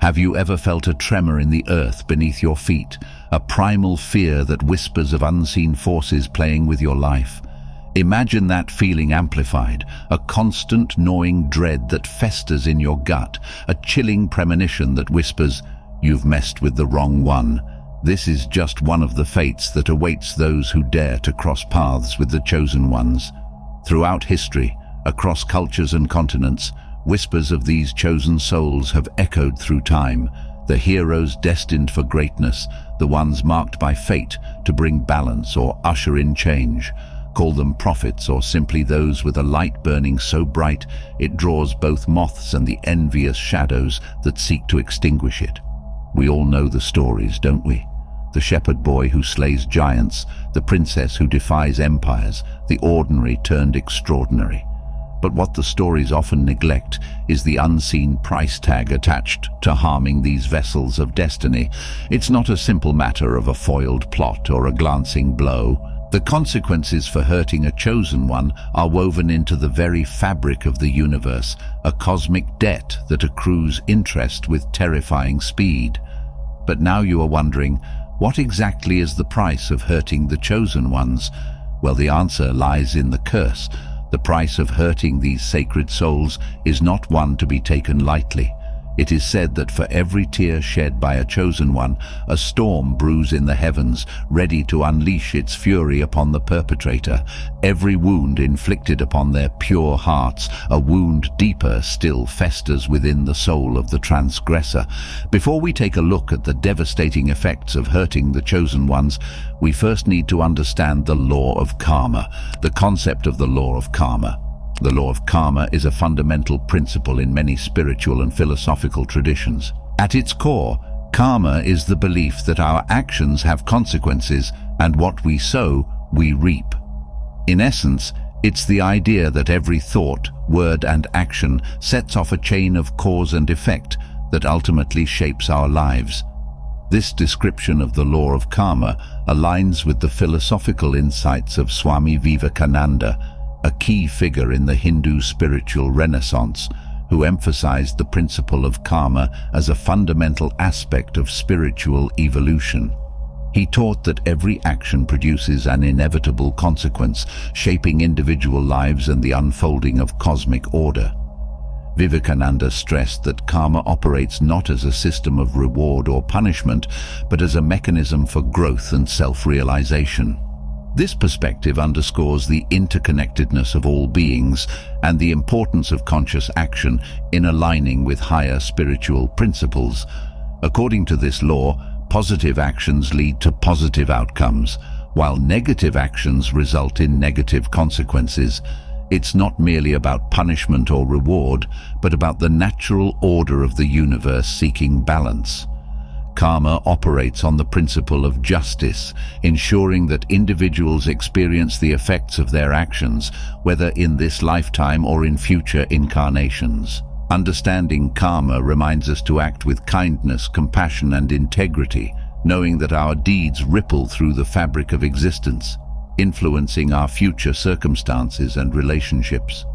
Have you ever felt a tremor in the earth beneath your feet, a primal fear that whispers of unseen forces playing with your life? Imagine that feeling amplified, a constant gnawing dread that festers in your gut, a chilling premonition that whispers, "You've messed with the wrong one." This is just one of the fates that awaits those who dare to cross paths with the chosen ones. Throughout history, across cultures and continents, whispers of these chosen souls have echoed through time, the heroes destined for greatness, the ones marked by fate to bring balance or usher in change. Call them prophets or simply those with a light burning so bright it draws both moths and the envious shadows that seek to extinguish it. We all know the stories, don't we? The shepherd boy who slays giants, the princess who defies empires, the ordinary turned extraordinary. But what the stories often neglect is the unseen price tag attached to harming these vessels of destiny. It's not a simple matter of a foiled plot or a glancing blow. The consequences for hurting a chosen one are woven into the very fabric of the universe, a cosmic debt that accrues interest with terrifying speed. But now you are wondering, what exactly is the price of hurting the chosen ones? Well, the answer lies in the curse. The price of hurting these sacred souls is not one to be taken lightly. It is said that for every tear shed by a chosen one, a storm brews in the heavens, ready to unleash its fury upon the perpetrator. Every wound inflicted upon their pure hearts, a wound deeper still, festers within the soul of the transgressor. Before we take a look at the devastating effects of hurting the chosen ones, we first need to understand the law of karma, the concept of the law of karma. The law of karma is a fundamental principle in many spiritual and philosophical traditions. At its core, karma is the belief that our actions have consequences, and what we sow, we reap. In essence, it's the idea that every thought, word, and action sets off a chain of cause and effect that ultimately shapes our lives. This description of the law of karma aligns with the philosophical insights of Swami Vivekananda, a key figure in the Hindu spiritual renaissance, who emphasized the principle of karma as a fundamental aspect of spiritual evolution. He taught that every action produces an inevitable consequence, shaping individual lives and the unfolding of cosmic order. Vivekananda stressed that karma operates not as a system of reward or punishment, but as a mechanism for growth and self-realization. This perspective underscores the interconnectedness of all beings and the importance of conscious action in aligning with higher spiritual principles. According to this law, positive actions lead to positive outcomes, while negative actions result in negative consequences. It's not merely about punishment or reward, but about the natural order of the universe seeking balance. Karma operates on the principle of justice, ensuring that individuals experience the effects of their actions, whether in this lifetime or in future incarnations. Understanding karma reminds us to act with kindness, compassion, and integrity, knowing that our deeds ripple through the fabric of existence, influencing our future circumstances and relationships.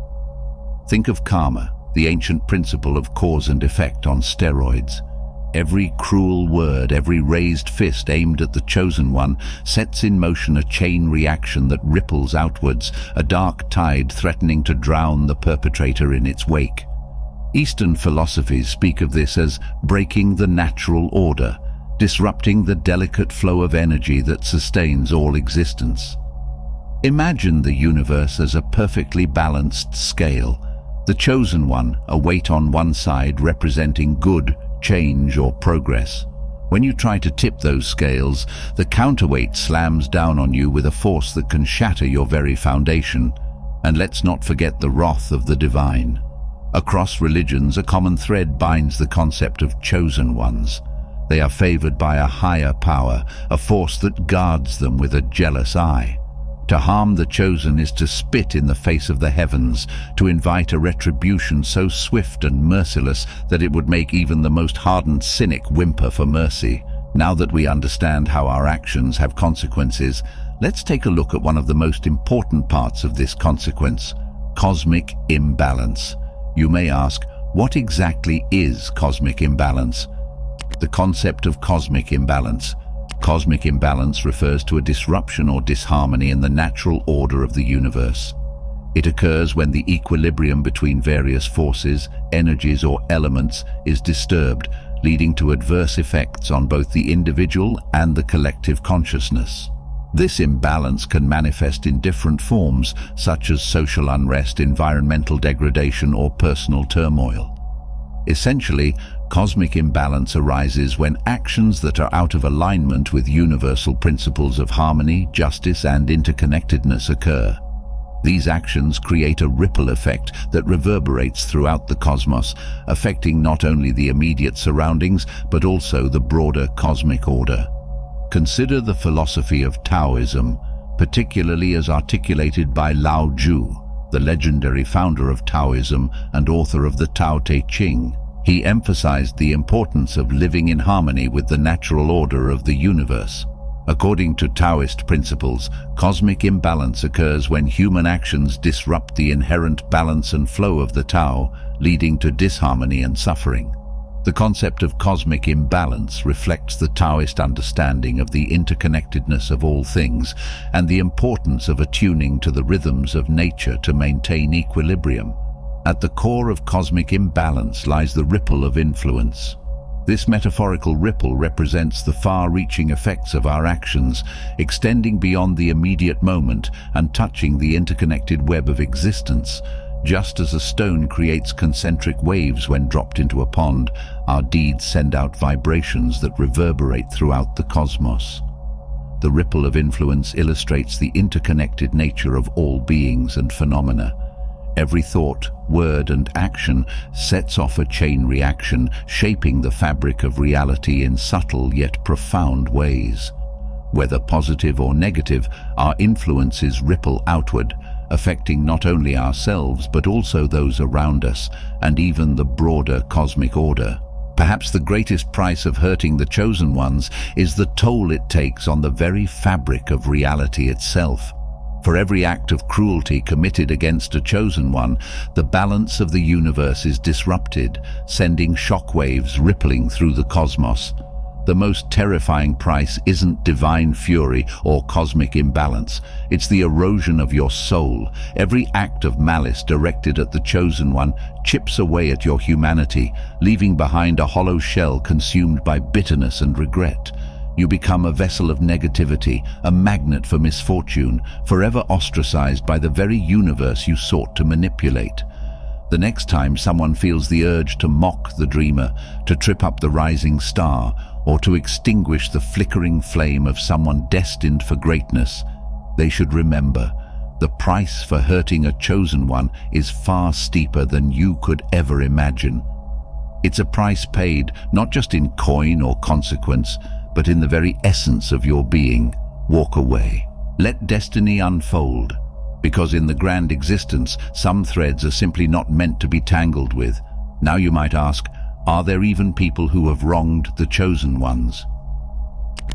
Think of karma, the ancient principle of cause and effect on steroids. Every cruel word, every raised fist aimed at the chosen one sets in motion a chain reaction that ripples outwards, a dark tide threatening to drown the perpetrator in its wake. Eastern philosophies speak of this as breaking the natural order, disrupting the delicate flow of energy that sustains all existence. Imagine the universe as a perfectly balanced scale. The chosen one, a weight on one side representing good, change, or progress. When you try to tip those scales, the counterweight slams down on you with a force that can shatter your very foundation. And let's not forget the wrath of the divine. Across religions, a common thread binds the concept of chosen ones. They are favored by a higher power, a force that guards them with a jealous eye. To harm the chosen is to spit in the face of the heavens, to invite a retribution so swift and merciless that it would make even the most hardened cynic whimper for mercy. Now that we understand how our actions have consequences, let's take a look at one of the most important parts of this consequence: cosmic imbalance. You may ask, what exactly is cosmic imbalance? The concept of cosmic imbalance. Cosmic imbalance refers to a disruption or disharmony in the natural order of the universe. It occurs when the equilibrium between various forces, energies or elements is disturbed, leading to adverse effects on both the individual and the collective consciousness. This imbalance can manifest in different forms, such as social unrest, environmental degradation, or personal turmoil. Essentially, cosmic imbalance arises when actions that are out of alignment with universal principles of harmony, justice, and interconnectedness occur. These actions create a ripple effect that reverberates throughout the cosmos, affecting not only the immediate surroundings, but also the broader cosmic order. Consider the philosophy of Taoism, particularly as articulated by Lao Tzu, the legendary founder of Taoism and author of the Tao Te Ching. He emphasized the importance of living in harmony with the natural order of the universe. According to Taoist principles, cosmic imbalance occurs when human actions disrupt the inherent balance and flow of the Tao, leading to disharmony and suffering. The concept of cosmic imbalance reflects the Taoist understanding of the interconnectedness of all things and the importance of attuning to the rhythms of nature to maintain equilibrium. At the core of cosmic imbalance lies the ripple of influence. This metaphorical ripple represents the far-reaching effects of our actions, extending beyond the immediate moment and touching the interconnected web of existence. Just as a stone creates concentric waves when dropped into a pond, our deeds send out vibrations that reverberate throughout the cosmos. The ripple of influence illustrates the interconnected nature of all beings and phenomena. Every thought, word, and action sets off a chain reaction, shaping the fabric of reality in subtle yet profound ways. Whether positive or negative, our influences ripple outward, affecting not only ourselves but also those around us and even the broader cosmic order. Perhaps the greatest price of hurting the chosen ones is the toll it takes on the very fabric of reality itself. For every act of cruelty committed against a chosen one, the balance of the universe is disrupted, sending shockwaves rippling through the cosmos. The most terrifying price isn't divine fury or cosmic imbalance. It's the erosion of your soul. Every act of malice directed at the chosen one chips away at your humanity, leaving behind a hollow shell consumed by bitterness and regret. You become a vessel of negativity, a magnet for misfortune, forever ostracized by the very universe you sought to manipulate. The next time someone feels the urge to mock the dreamer, to trip up the rising star, or to extinguish the flickering flame of someone destined for greatness, they should remember, the price for hurting a chosen one is far steeper than you could ever imagine. It's a price paid not just in coin or consequence, but in the very essence of your being. Walk away. Let destiny unfold, because in the grand existence, some threads are simply not meant to be tangled with. Now you might ask, are there even people who have wronged the chosen ones?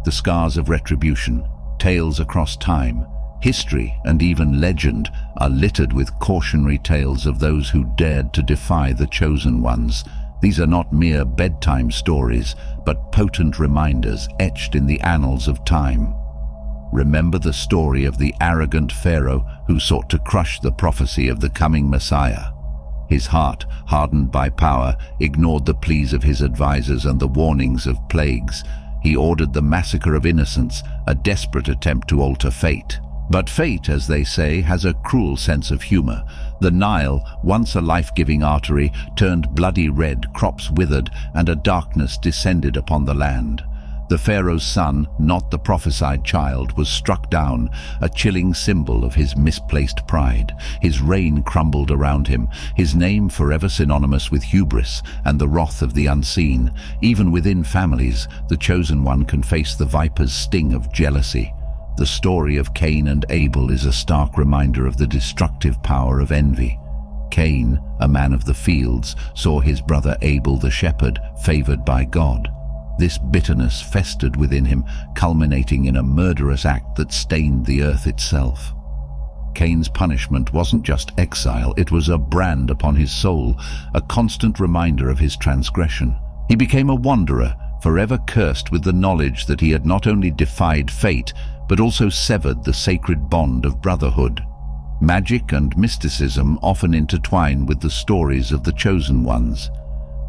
The scars of retribution, tales across time, history, and even legend are littered with cautionary tales of those who dared to defy the chosen ones. These are not mere bedtime stories, but potent reminders etched in the annals of time. Remember the story of the arrogant Pharaoh who sought to crush the prophecy of the coming Messiah. His heart, hardened by power, ignored the pleas of his advisors and the warnings of plagues. He ordered the massacre of innocents, a desperate attempt to alter fate. But fate, as they say, has a cruel sense of humor. The Nile, once a life-giving artery, turned bloody red, crops withered, and a darkness descended upon the land. The Pharaoh's son, not the prophesied child, was struck down, a chilling symbol of his misplaced pride. His reign crumbled around him, his name forever synonymous with hubris and the wrath of the unseen. Even within families, the chosen one can face the viper's sting of jealousy. The story of Cain and Abel is a stark reminder of the destructive power of envy. Cain, a man of the fields, saw his brother Abel the shepherd favored by God. This bitterness festered within him, culminating in a murderous act that stained the earth itself. Cain's punishment wasn't just exile, it was a brand upon his soul, a constant reminder of his transgression. He became a wanderer, forever cursed with the knowledge that he had not only defied fate, but also severed the sacred bond of brotherhood. Magic and mysticism often intertwine with the stories of the chosen ones.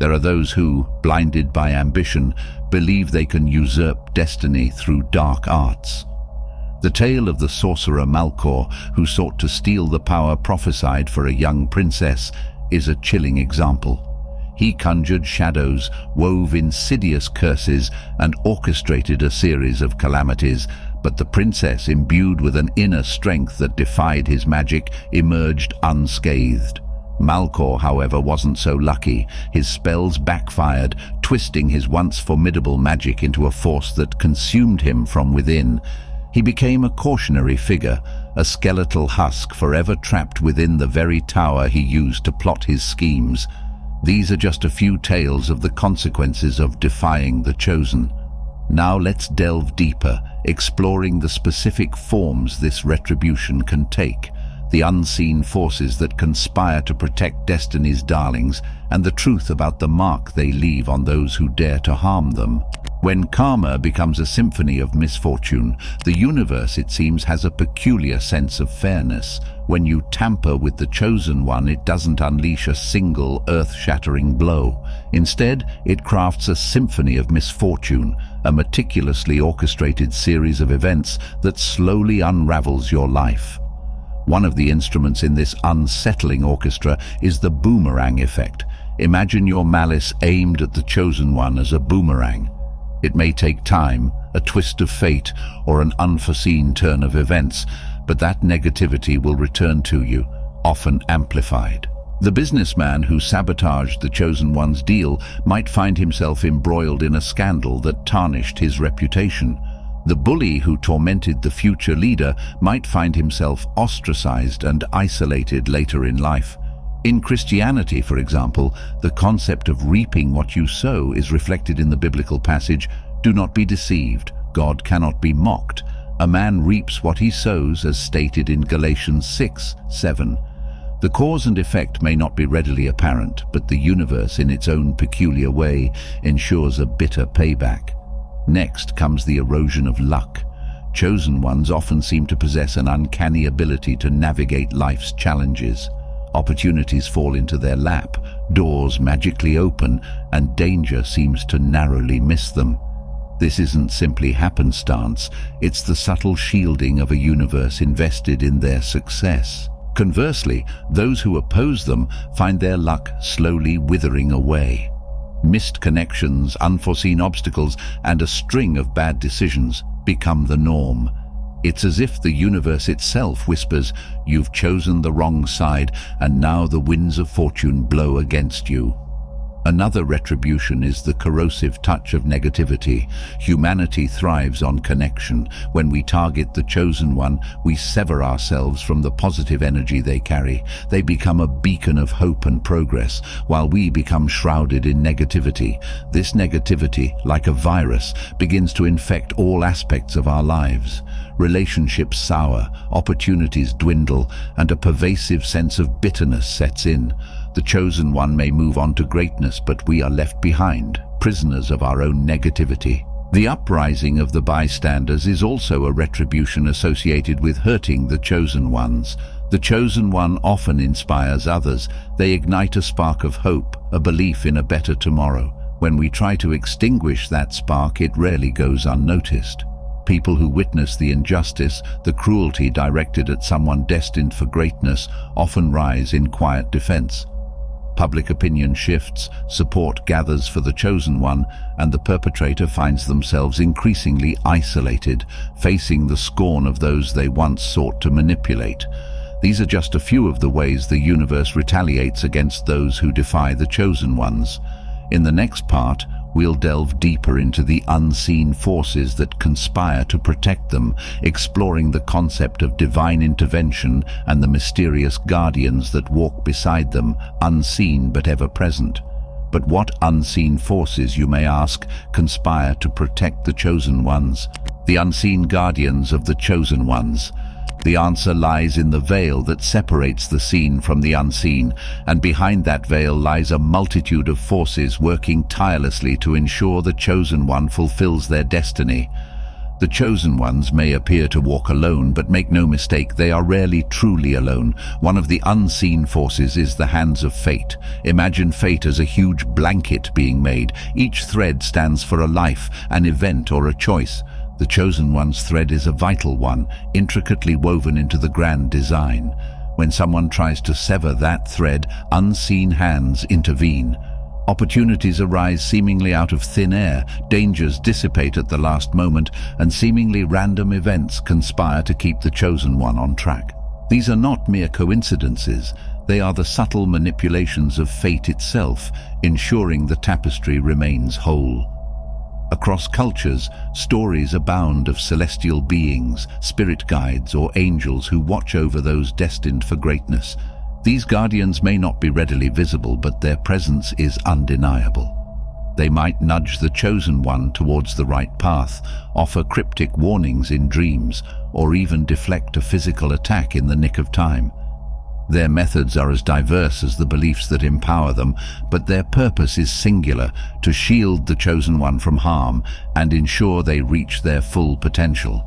There are those who, blinded by ambition, believe they can usurp destiny through dark arts. The tale of the sorcerer Malkor, who sought to steal the power prophesied for a young princess, is a chilling example. He conjured shadows, wove insidious curses, and orchestrated a series of calamities, but the princess, imbued with an inner strength that defied his magic, emerged unscathed. Malkor, however, wasn't so lucky. His spells backfired, twisting his once formidable magic into a force that consumed him from within. He became a cautionary figure, a skeletal husk forever trapped within the very tower he used to plot his schemes. These are just a few tales of the consequences of defying the chosen. Now let's delve deeper, exploring the specific forms this retribution can take, the unseen forces that conspire to protect destiny's darlings, and the truth about the mark they leave on those who dare to harm them. When karma becomes a symphony of misfortune, the universe, it seems, has a peculiar sense of fairness. When you tamper with the chosen one, it doesn't unleash a single earth-shattering blow. Instead, it crafts a symphony of misfortune, a meticulously orchestrated series of events that slowly unravels your life. One of the instruments in this unsettling orchestra is the boomerang effect. Imagine your malice aimed at the chosen one as a boomerang. It may take time, a twist of fate, or an unforeseen turn of events, but that negativity will return to you, often amplified. The businessman who sabotaged the chosen one's deal might find himself embroiled in a scandal that tarnished his reputation. The bully who tormented the future leader might find himself ostracized and isolated later in life. In Christianity, for example, the concept of reaping what you sow is reflected in the biblical passage, "Do not be deceived, God cannot be mocked. A man reaps what he sows," as stated in Galatians 6:7. The cause and effect may not be readily apparent, but the universe, in its own peculiar way, ensures a bitter payback. Next comes the erosion of luck. Chosen ones often seem to possess an uncanny ability to navigate life's challenges. Opportunities fall into their lap, doors magically open, and danger seems to narrowly miss them. This isn't simply happenstance, it's the subtle shielding of a universe invested in their success. Conversely, those who oppose them find their luck slowly withering away. Missed connections, unforeseen obstacles, and a string of bad decisions become the norm. It's as if the universe itself whispers, "You've chosen the wrong side, and now the winds of fortune blow against you." Another retribution is the corrosive touch of negativity. Humanity thrives on connection. When we target the chosen one, we sever ourselves from the positive energy they carry. They become a beacon of hope and progress, while we become shrouded in negativity. This negativity, like a virus, begins to infect all aspects of our lives. Relationships sour, opportunities dwindle, and a pervasive sense of bitterness sets in. The chosen one may move on to greatness, but we are left behind, prisoners of our own negativity. The uprising of the bystanders is also a retribution associated with hurting the chosen ones. The chosen one often inspires others. They ignite a spark of hope, a belief in a better tomorrow. When we try to extinguish that spark, it rarely goes unnoticed. People who witness the injustice, the cruelty directed at someone destined for greatness, often rise in quiet defense. Public opinion shifts, support gathers for the chosen one, and the perpetrator finds themselves increasingly isolated, facing the scorn of those they once sought to manipulate. These are just a few of the ways the universe retaliates against those who defy the chosen ones. In the next part, we'll delve deeper into the unseen forces that conspire to protect them, exploring the concept of divine intervention and the mysterious guardians that walk beside them, unseen but ever present. But what unseen forces, you may ask, conspire to protect the chosen ones? The unseen guardians of the chosen ones. The answer lies in the veil that separates the seen from the unseen, and behind that veil lies a multitude of forces working tirelessly to ensure the chosen one fulfills their destiny. The chosen ones may appear to walk alone, but make no mistake, they are rarely truly alone. One of the unseen forces is the hands of fate. Imagine fate as a huge blanket being made. Each thread stands for a life, an event, or a choice. The chosen one's thread is a vital one, intricately woven into the grand design. When someone tries to sever that thread, unseen hands intervene. Opportunities arise seemingly out of thin air, dangers dissipate at the last moment, and seemingly random events conspire to keep the chosen one on track. These are not mere coincidences, they are the subtle manipulations of fate itself, ensuring the tapestry remains whole. Across cultures, stories abound of celestial beings, spirit guides, or angels who watch over those destined for greatness. These guardians may not be readily visible, but their presence is undeniable. They might nudge the chosen one towards the right path, offer cryptic warnings in dreams, or even deflect a physical attack in the nick of time. Their methods are as diverse as the beliefs that empower them, but their purpose is singular: to shield the chosen one from harm and ensure they reach their full potential.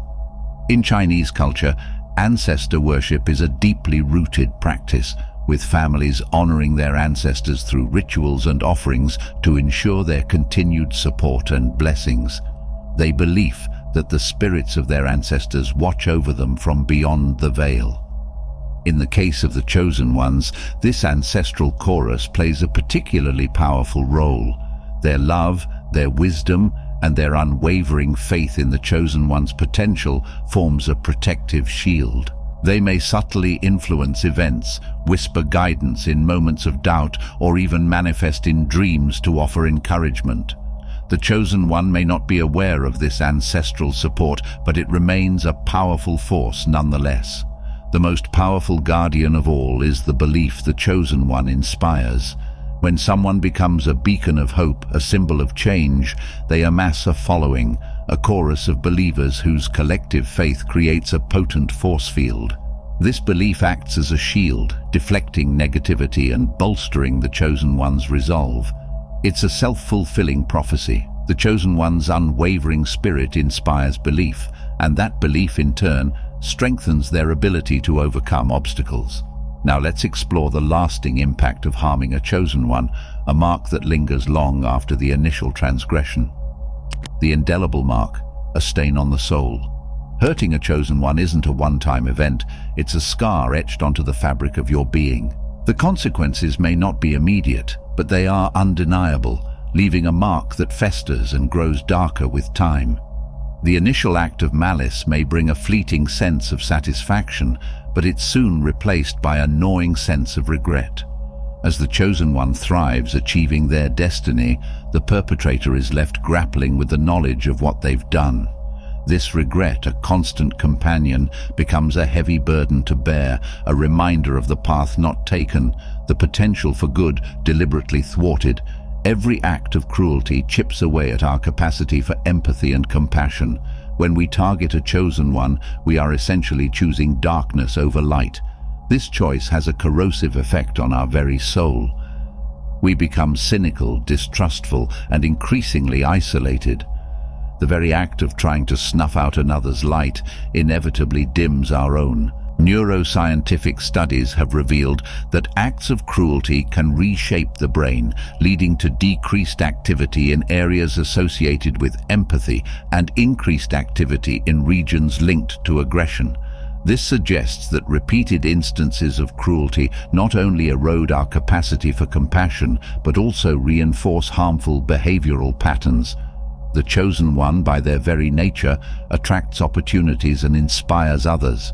In Chinese culture, ancestor worship is a deeply rooted practice, with families honoring their ancestors through rituals and offerings to ensure their continued support and blessings. They believe that the spirits of their ancestors watch over them from beyond the veil. In the case of the chosen ones, this ancestral chorus plays a particularly powerful role. Their love, their wisdom, and their unwavering faith in the chosen one's potential forms a protective shield. They may subtly influence events, whisper guidance in moments of doubt, or even manifest in dreams to offer encouragement. The chosen one may not be aware of this ancestral support, but it remains a powerful force nonetheless. The most powerful guardian of all is the belief the chosen one inspires. When someone becomes a beacon of hope, a symbol of change, they amass a following, a chorus of believers whose collective faith creates a potent force field. This belief acts as a shield, deflecting negativity and bolstering the chosen one's resolve. It's a self-fulfilling prophecy. The chosen one's unwavering spirit inspires belief, and that belief in turn strengthens their ability to overcome obstacles. Now let's explore the lasting impact of harming a chosen one, a mark that lingers long after the initial transgression. The indelible mark, a stain on the soul. Hurting a chosen one isn't a one-time event, it's a scar etched onto the fabric of your being. The consequences may not be immediate, but they are undeniable, leaving a mark that festers and grows darker with time. The initial act of malice may bring a fleeting sense of satisfaction, but it's soon replaced by a gnawing sense of regret. As the chosen one thrives, achieving their destiny, the perpetrator is left grappling with the knowledge of what they've done. This regret, a constant companion, becomes a heavy burden to bear, a reminder of the path not taken, the potential for good deliberately thwarted. Every act of cruelty chips away at our capacity for empathy and compassion. When we target a chosen one, we are essentially choosing darkness over light. This choice has a corrosive effect on our very soul. We become cynical, distrustful, and increasingly isolated. The very act of trying to snuff out another's light inevitably dims our own. Neuroscientific studies have revealed that acts of cruelty can reshape the brain, leading to decreased activity in areas associated with empathy and increased activity in regions linked to aggression. This suggests that repeated instances of cruelty not only erode our capacity for compassion, but also reinforce harmful behavioral patterns. The chosen one, by their very nature, attracts opportunities and inspires others.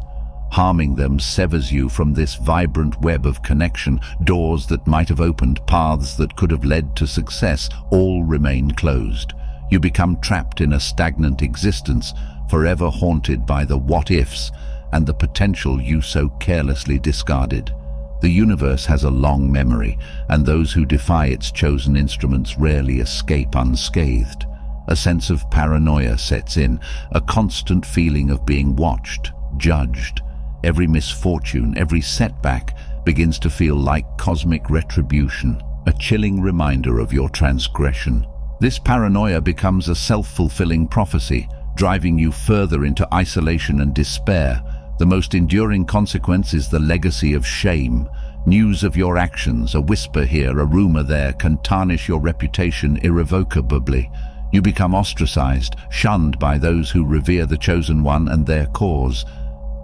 Harming them severs you from this vibrant web of connection. Doors that might have opened, paths that could have led to success, all remain closed. You become trapped in a stagnant existence, forever haunted by the what-ifs and the potential you so carelessly discarded. The universe has a long memory, and those who defy its chosen instruments rarely escape unscathed. A sense of paranoia sets in, a constant feeling of being watched, judged. Every misfortune, every setback begins to feel like cosmic retribution, a chilling reminder of your transgression. This paranoia becomes a self-fulfilling prophecy, driving you further into isolation and despair. The most enduring consequence is the legacy of shame. News of your actions, a whisper here, a rumor there, can tarnish your reputation irrevocably. You become ostracized, shunned by those who revere the chosen one and their cause.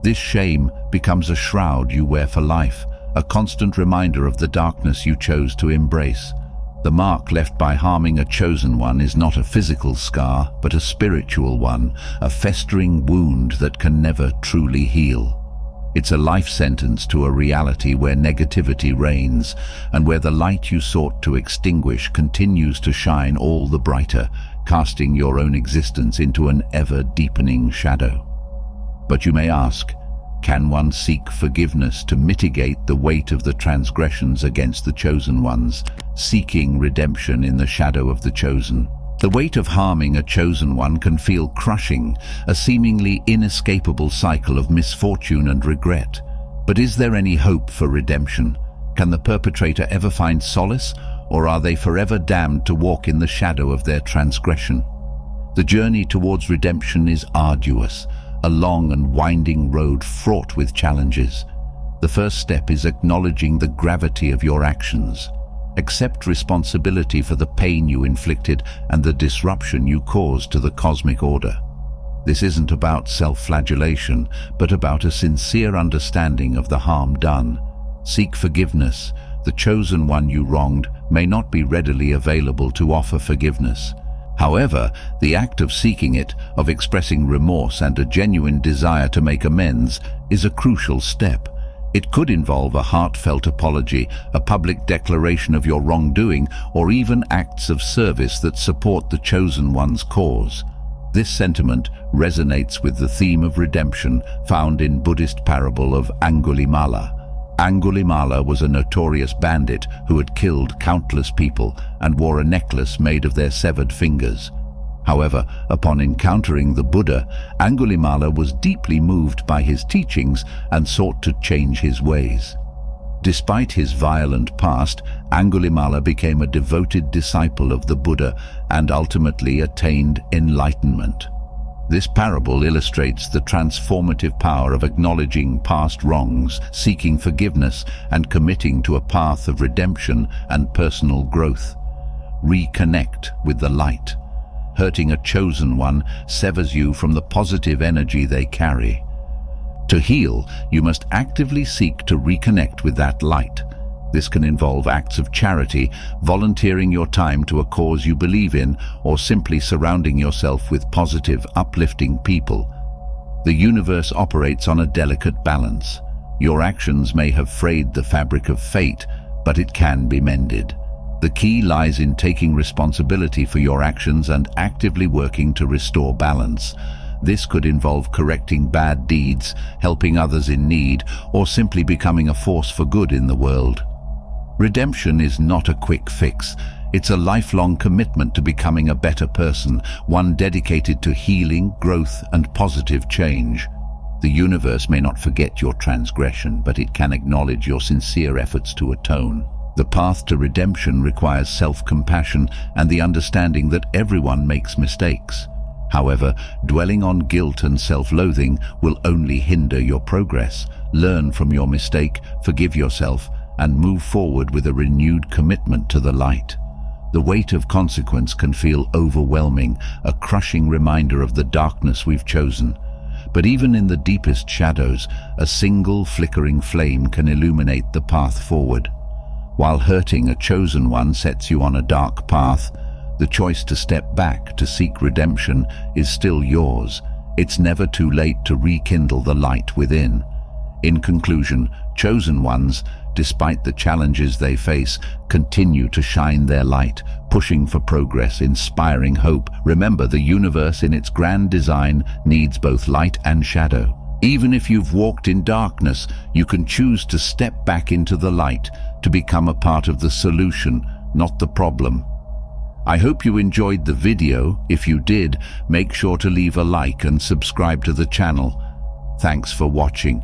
This shame becomes a shroud you wear for life, a constant reminder of the darkness you chose to embrace. The mark left by harming a chosen one is not a physical scar, but a spiritual one, a festering wound that can never truly heal. It's a life sentence to a reality where negativity reigns, and where the light you sought to extinguish continues to shine all the brighter, casting your own existence into an ever-deepening shadow. But you may ask, can one seek forgiveness to mitigate the weight of the transgressions against the chosen ones, seeking redemption in the shadow of the chosen? The weight of harming a chosen one can feel crushing, a seemingly inescapable cycle of misfortune and regret. But is there any hope for redemption? Can the perpetrator ever find solace, or are they forever damned to walk in the shadow of their transgression? The journey towards redemption is arduous, a long and winding road fraught with challenges. The first step is acknowledging the gravity of your actions. Accept responsibility for the pain you inflicted and the disruption you caused to the cosmic order. This isn't about self-flagellation, but about a sincere understanding of the harm done. Seek forgiveness. The chosen one you wronged may not be readily available to offer forgiveness. However, the act of seeking it, of expressing remorse and a genuine desire to make amends, is a crucial step. It could involve a heartfelt apology, a public declaration of your wrongdoing, or even acts of service that support the chosen one's cause. This sentiment resonates with the theme of redemption found in Buddhist parable of Angulimala. Angulimala was a notorious bandit who had killed countless people and wore a necklace made of their severed fingers. However, upon encountering the Buddha, Angulimala was deeply moved by his teachings and sought to change his ways. Despite his violent past, Angulimala became a devoted disciple of the Buddha and ultimately attained enlightenment. This parable illustrates the transformative power of acknowledging past wrongs, seeking forgiveness, and committing to a path of redemption and personal growth. Reconnect with the light. Hurting a chosen one severs you from the positive energy they carry. To heal, you must actively seek to reconnect with that light. This can involve acts of charity, volunteering your time to a cause you believe in, or simply surrounding yourself with positive, uplifting people. The universe operates on a delicate balance. Your actions may have frayed the fabric of fate, but it can be mended. The key lies in taking responsibility for your actions and actively working to restore balance. This could involve correcting bad deeds, helping others in need, or simply becoming a force for good in the world. Redemption is not a quick fix. It's a lifelong commitment to becoming a better person, one dedicated to healing, growth, and positive change. The universe may not forget your transgression, but it can acknowledge your sincere efforts to atone. The path to redemption requires self-compassion and the understanding that everyone makes mistakes. However, dwelling on guilt and self-loathing will only hinder your progress. Learn from your mistake, forgive yourself, and move forward with a renewed commitment to the light. The weight of consequence can feel overwhelming, a crushing reminder of the darkness we've chosen. But even in the deepest shadows, a single flickering flame can illuminate the path forward. While hurting a chosen one sets you on a dark path, the choice to step back to seek redemption is still yours. It's never too late to rekindle the light within. In conclusion, chosen ones, despite the challenges they face, continue to shine their light, pushing for progress, inspiring hope. Remember, the universe in its grand design needs both light and shadow. Even if you've walked in darkness, you can choose to step back into the light, to become a part of the solution, not the problem. I hope you enjoyed the video. If you did, make sure to leave a like and subscribe to the channel. Thanks for watching.